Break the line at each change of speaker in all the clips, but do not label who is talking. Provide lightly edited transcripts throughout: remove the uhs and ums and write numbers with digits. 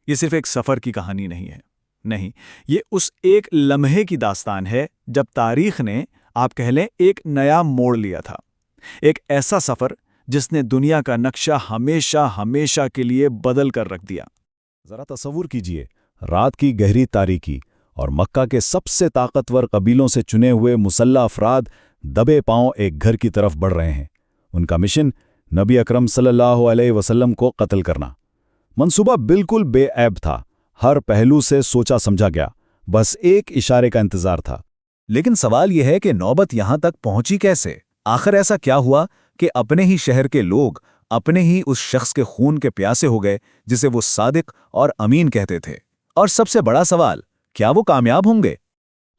یہ صرف ایک سفر کی کہانی نہیں ہے، نہیں، یہ اس ایک لمحے کی داستان ہے جب تاریخ نے، آپ کہہ لیں، ایک نیا موڑ لیا تھا۔ ایک ایسا سفر جس نے دنیا کا نقشہ ہمیشہ ہمیشہ کے لیے بدل کر رکھ دیا۔
ذرا تصور کیجئے، رات کی گہری تاریکی اور مکہ کے سب سے طاقتور قبیلوں سے چنے ہوئے مسلح افراد دبے پاؤں ایک گھر کی طرف بڑھ رہے ہیں۔ ان کا مشن نبی اکرم صلی اللہ علیہ وسلم کو قتل کرنا۔ منصوبہ بالکل بے عیب تھا، ہر پہلو سے سوچا سمجھا گیا، بس ایک اشارے کا انتظار تھا۔
لیکن سوال یہ ہے کہ نوبت یہاں تک پہنچی کیسے؟ آخر ایسا کیا ہوا کہ اپنے ہی شہر کے لوگ اپنے ہی اس شخص کے خون کے پیاسے ہو گئے جسے وہ صادق اور امین کہتے تھے؟ اور سب سے بڑا سوال، کیا وہ کامیاب ہوں گے؟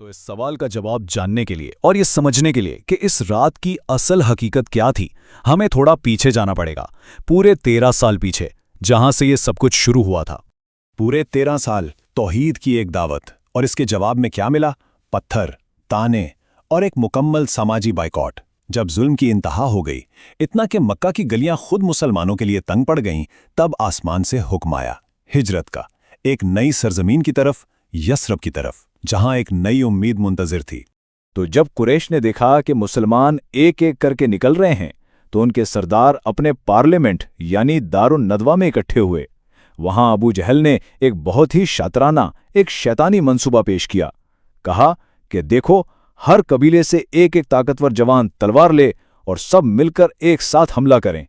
تو اس سوال کا جواب جاننے کے لیے اور یہ سمجھنے کے لیے کہ اس رات کی اصل حقیقت کیا تھی، ہمیں تھوڑا پیچھے جانا پڑے گا، پورے 13 سال پیچھے، جہاں سے یہ سب کچھ شروع ہوا تھا۔
پورے 13 سال توحید کی ایک دعوت، اور اس کے جواب میں کیا ملا؟ پتھر، تانے اور ایک مکمل سماجی بائیکاٹ۔ جب ظلم کی انتہا ہو گئی، اتنا کہ مکہ کی گلیاں خود مسلمانوں کے لیے تنگ پڑ گئیں، تب آسمان سے حکم آیا، ہجرت کا، ایک نئی سرزمین کی طرف، یثرب کی طرف، جہاں ایک نئی امید منتظر تھی۔
تو جب قریش نے دیکھا کہ مسلمان ایک ایک کر کے نکل رہے ہیں، تو ان کے سردار اپنے پارلیمنٹ یعنی دار الندوہ میں اکٹھے ہوئے۔ وہاں ابو جہل نے ایک بہت ہی شاطرانہ، ایک شیطانی منصوبہ پیش کیا۔ کہا کہ دیکھو، ہر قبیلے سے ایک ایک طاقتور جوان تلوار لے اور سب مل کر ایک ساتھ حملہ کریں۔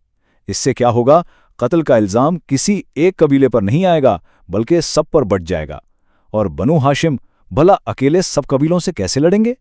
اس سے کیا ہوگا؟ قتل کا الزام کسی ایک قبیلے پر نہیں آئے گا، بلکہ سب پر بٹ جائے گا۔ اور بنو ہاشم بھلا اکیلے سب قبیلوں سے کیسے لڑیں گے؟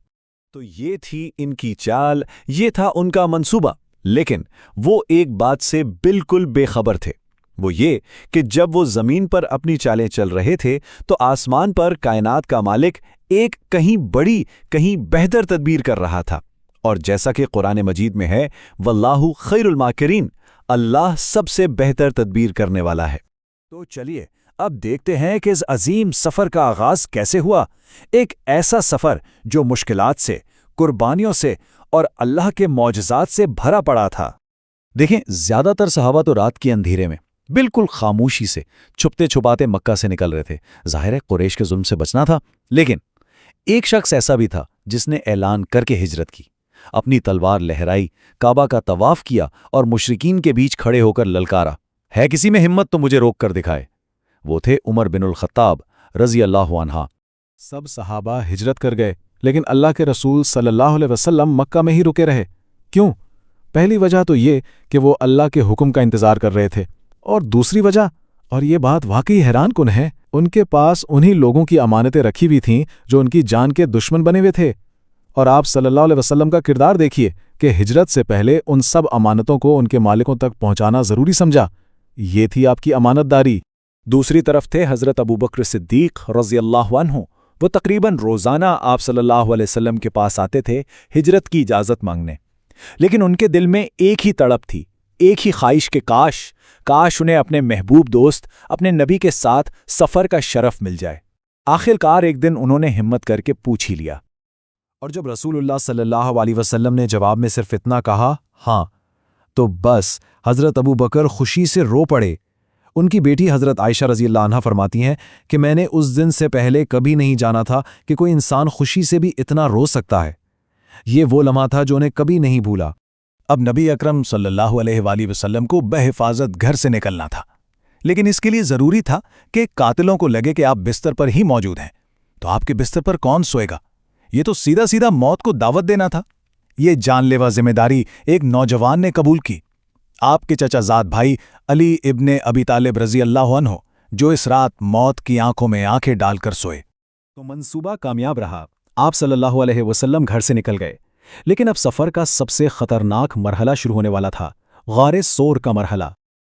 تو یہ تھی ان کی چال، یہ تھا ان کا منصوبہ۔ لیکن وہ ایک بات سے بالکل بے خبر تھے، وہ یہ کہ جب وہ زمین پر اپنی چالیں چل رہے تھے تو آسمان پر کائنات کا مالک ایک کہیں بڑی، کہیں بہتر تدبیر کر رہا تھا۔ اور جیسا کہ قرآن مجید میں ہے، واللہ خیر الماکرین، اللہ سب سے بہتر تدبیر کرنے والا ہے۔
تو چلیے اب دیکھتے ہیں کہ اس عظیم سفر کا آغاز کیسے ہوا، ایک ایسا سفر جو مشکلات سے، قربانیوں سے اور اللہ کے معجزات سے بھرا پڑا تھا۔
دیکھیں، زیادہ تر صحابہ تو رات کی اندھیرے میں بالکل خاموشی سے چھپتے چھپاتے مکہ سے نکل رہے تھے۔ ظاہر ہے قریش کے ظلم سے بچنا تھا، لیکن ایک شخص ایسا بھی تھا جس نے اعلان کر کے ہجرت کی، اپنی تلوار لہرائی، کعبہ کا طواف کیا اور مشرکین کے بیچ کھڑے ہو کر للکارا، ہے کسی میں ہمت تو مجھے روک کر دکھائے۔ وہ تھے عمر بن الخطاب رضی اللہ عنہ۔
سب صحابہ ہجرت کر گئے، لیکن اللہ کے رسول صلی اللہ علیہ وسلم مکہ میں ہی رکے رہے۔ کیوں؟ پہلی وجہ تو یہ کہ وہ اللہ کے حکم کا انتظار کر رہے تھے، اور دوسری وجہ، اور یہ بات واقعی حیران کن ہے، ان کے پاس انہی لوگوں کی امانتیں رکھی ہوئی تھیں جو ان کی جان کے دشمن بنے ہوئے تھے۔ اور آپ صلی اللہ علیہ وسلم کا کردار دیکھیے کہ ہجرت سے پہلے ان سب امانتوں کو ان کے مالکوں تک پہنچانا ضروری سمجھا۔ یہ تھی آپ کی امانت داری۔
دوسری طرف تھے حضرت ابوبکر صدیق رضی اللہ عنہ۔ وہ تقریباً روزانہ آپ صلی اللہ علیہ وسلم کے پاس آتے تھے ہجرت کی اجازت مانگنے، لیکن ان کے دل میں ایک ہی تڑپ تھی، ایک ہی خواہش کہ کاش انہیں اپنے محبوب دوست، اپنے نبی کے ساتھ سفر کا شرف مل جائے۔ آخرکار ایک دن انہوں نے ہمت کر کے پوچھ ہی لیا۔
اور جب رسول اللہ صلی اللہ علیہ وسلم نے جواب میں صرف اتنا کہا، ہاں، تو بس حضرت ابو بکر خوشی سے رو پڑے۔ ان کی بیٹی حضرت عائشہ رضی اللہ عنہ فرماتی ہیں کہ میں نے اس دن سے پہلے کبھی نہیں جانا تھا کہ کوئی انسان خوشی سے بھی اتنا رو سکتا ہے۔ یہ وہ لمحہ تھا جو انہیں کبھی نہیں بھولا۔
اب نبی اکرم صلی اللہ علیہ وآلہ وسلم کو بحفاظت گھر سے نکلنا تھا، لیکن اس کے لیے ضروری تھا کہ قاتلوں کو لگے کہ آپ بستر پر ہی موجود ہیں۔ تو آپ کے بستر پر کون سوئے گا؟ یہ تو سیدھا سیدھا موت کو دعوت دینا تھا۔ یہ جان لیوا ذمہ داری ایک نوجوان نے قبول کی، آپ کے چچا زاد بھائی علی ابن ابی طالب رضی اللہ عنہ، جو اس رات موت کی آنکھوں میں آنکھیں ڈال کر سوئے۔
تو منصوبہ کامیاب رہا، آپ صلی اللہ علیہ وسلم گھر سے نکل گئے، لیکن اب سفر کا سب سے خطرناک مرحلہ شروع ہونے والا تھا، غار سور کا مرحلہ۔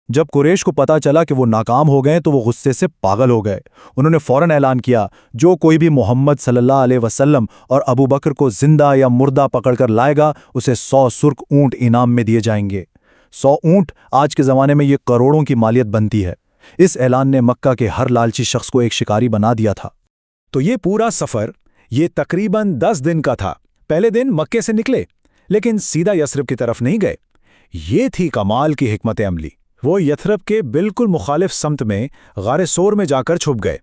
جب قریش کو پتا چلا کہ وہ ناکام ہو گئے تو وہ غصے سے پاگل ہو گئے۔ انہوں نے فوراً اعلان کیا، جو کوئی بھی محمد صلی اللہ علیہ وسلم اور ابو بکر کو زندہ یا مردہ پکڑ کر لائے گا، اسے 100 سرخ اونٹ انعام میں دیے جائیں گے۔ 100 اونٹ آج کے زمانے میں یہ کروڑوں کی مالیت بنتی ہے۔ اس اعلان نے مکہ کے ہر لالچی شخص کو ایک شکاری بنا دیا تھا۔ تو یہ پورا سفر، یہ تقریباً 10 دن کا تھا۔ پہلے دن مکے سے نکلے، لیکن سیدھا یثرب کی طرف نہیں گئے۔ یہ تھی کمال کی حکمت عملی۔
وہ یثرب کے بالکل مخالف سمت میں غار سور میں جا کر چھپ گئے۔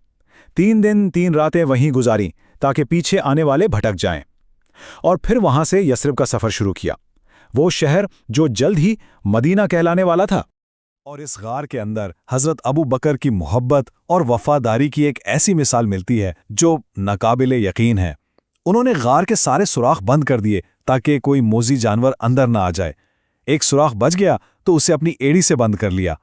3 دن 3 راتیں وہیں گزاری تاکہ پیچھے آنے والے بھٹک جائیں، اور پھر وہاں سے یثرب کا سفر شروع کیا، وہ شہر جو جلد ہی مدینہ کہلانے والا تھا۔
اور اس غار کے اندر حضرت ابو بکر کی محبت اور وفاداری کی ایک ایسی مثال ملتی ہے جو ناقابل یقین ہے۔ انہوں نے غار کے سارے سوراخ بند کر دیے تاکہ کوئی موذی جانور اندر نہ آ جائے۔ ایک سوراخ بچ گیا تو اسے اپنی ایڑی سے بند کر لیا۔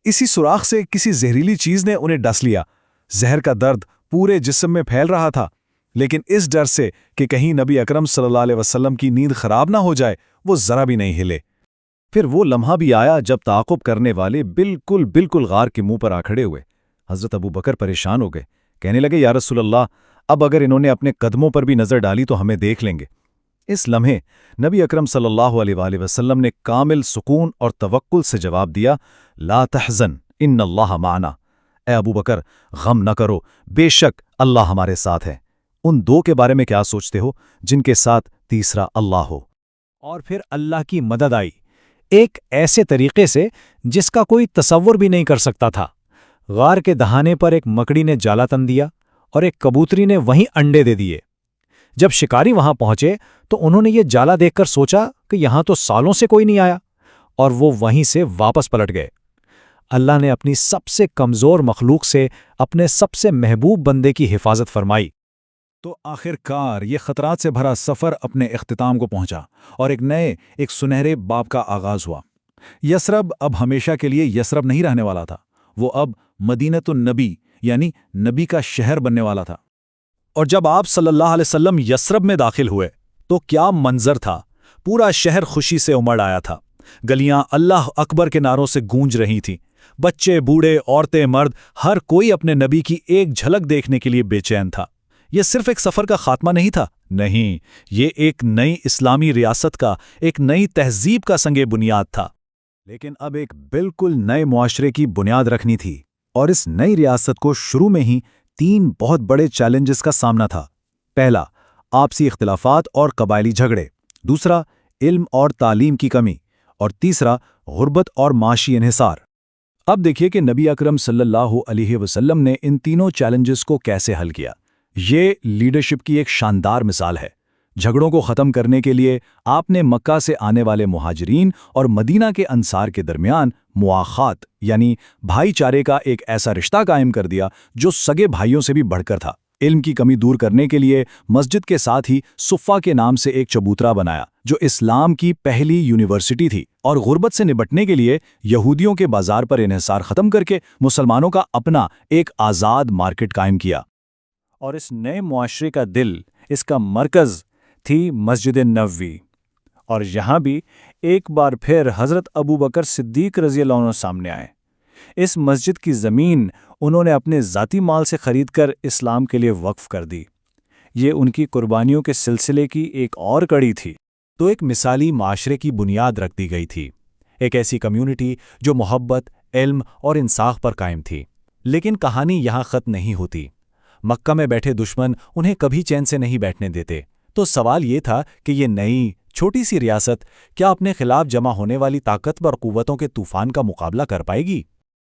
اسی سوراخ سے کسی زہریلی چیز نے انہیں ڈس لیا۔ زہر کا درد پورے جسم میں پھیل رہا تھا، لیکن اس ڈر سے کہ کہیں نبی اکرم صلی اللہ علیہ وسلم کی نیند خراب نہ ہو جائے وہ ذرا بھی نہیں ہلے۔
پھر وہ لمحہ بھی آیا جب تعاقب کرنے والے بالکل غار کے منہ پر آ کھڑے ہوئے۔ حضرت ابو بکر پریشان ہو گئے، کہنے لگے یا رسول اللہ، اب اگر انہوں نے اپنے قدموں پر بھی نظر ڈالی تو ہمیں دیکھ لیں گے۔ اس لمحے نبی اکرم صلی اللہ علیہ وآلہ وسلم نے کامل سکون اور توکل سے جواب دیا، لا تحزن ان اللہ معنا، اے ابو بکر غم نہ کرو، بے شک اللہ ہمارے ساتھ ہے۔ ان 2 کے بارے میں کیا سوچتے ہو جن کے ساتھ تیسرا اللہ ہو؟
اور پھر اللہ کی مدد آئی، ایک ایسے طریقے سے جس کا کوئی تصور بھی نہیں کر سکتا تھا۔ غار کے دہانے پر ایک مکڑی نے جالا تن دیا اور ایک کبوتری نے وہیں انڈے دے دیے۔ جب شکاری وہاں پہنچے تو انہوں نے یہ جالا دیکھ کر سوچا کہ یہاں تو سالوں سے کوئی نہیں آیا، اور وہ وہیں سے واپس پلٹ گئے۔ اللہ نے اپنی سب سے کمزور مخلوق سے اپنے سب سے محبوب بندے کی حفاظت فرمائی۔
تو آخر کار یہ خطرات سے بھرا سفر اپنے اختتام کو پہنچا اور ایک سنہرے باب کا آغاز ہوا۔ یثرب اب ہمیشہ کے لیے یثرب نہیں رہنے والا تھا، وہ اب مدینۃ النبی یعنی نبی کا شہر بننے والا تھا۔ اور جب آپ صلی اللہ علیہ وسلم یثرب میں داخل ہوئے تو کیا منظر تھا! پورا شہر خوشی سے امڑ آیا تھا، گلیاں اللہ اکبر کے نعروں سے گونج رہی تھیں، بچے بوڑھے عورتیں مرد ہر کوئی اپنے نبی کی ایک جھلک دیکھنے کے لیے بے چین تھا۔ یہ صرف ایک سفر کا خاتمہ نہیں تھا، نہیں، یہ ایک نئی اسلامی ریاست کا، ایک نئی تہذیب کا سنگ بنیاد تھا۔ لیکن اب ایک بالکل نئے معاشرے کی بنیاد رکھنی تھی، اور اس نئی ریاست کو شروع میں ہی 3 بہت بڑے چیلنجز کا سامنا تھا۔ پہلا، آپسی اختلافات اور قبائلی جھگڑے، دوسرا، علم اور تعلیم کی کمی، اور تیسرا، غربت اور معاشی انحصار۔ اب دیکھیے کہ نبی اکرم صلی اللہ علیہ وسلم نے ان تینوں چیلنجز کو کیسے حل کیا۔ یہ لیڈرشپ کی ایک شاندار مثال ہے۔ جھگڑوں کو ختم کرنے کے لیے آپ نے مکہ سے آنے والے مہاجرین اور مدینہ کے انصار کے درمیان مواخات یعنی بھائی چارے کا ایک ایسا رشتہ قائم کر دیا جو سگے بھائیوں سے بھی بڑھ کر تھا۔ علم کی کمی دور کرنے کے لیے مسجد کے ساتھ ہی صفہ کے نام سے ایک چبوترا بنایا جو اسلام کی پہلی یونیورسٹی تھی، اور غربت سے نبٹنے کے لیے یہودیوں کے بازار پر انحصار ختم کر کے مسلمانوں کا اپنا ایک آزاد مارکیٹ قائم کیا۔
اور اس نئے معاشرے کا دل، اس کا مرکز تھی مسجد نبوی۔ اور یہاں بھی ایک بار پھر حضرت ابو بکر صدیق رضی اللہ عنہ سامنے آئے۔ اس مسجد کی زمین انہوں نے اپنے ذاتی مال سے خرید کر اسلام کے لیے وقف کر دی۔ یہ ان کی قربانیوں کے سلسلے کی ایک اور کڑی تھی۔
تو ایک مثالی معاشرے کی بنیاد رکھ دی گئی تھی، ایک ایسی کمیونٹی جو محبت، علم اور انصاف پر قائم تھی۔ لیکن کہانی یہاں ختم نہیں ہوتی۔ مکہ میں بیٹھے دشمن انہیں کبھی چین سے نہیں بیٹھنے دیتے۔ تو سوال یہ تھا کہ یہ نئی چھوٹی سی ریاست کیا اپنے خلاف جمع ہونے والی طاقتور قوتوں کے طوفان کا مقابلہ کر پائے گی؟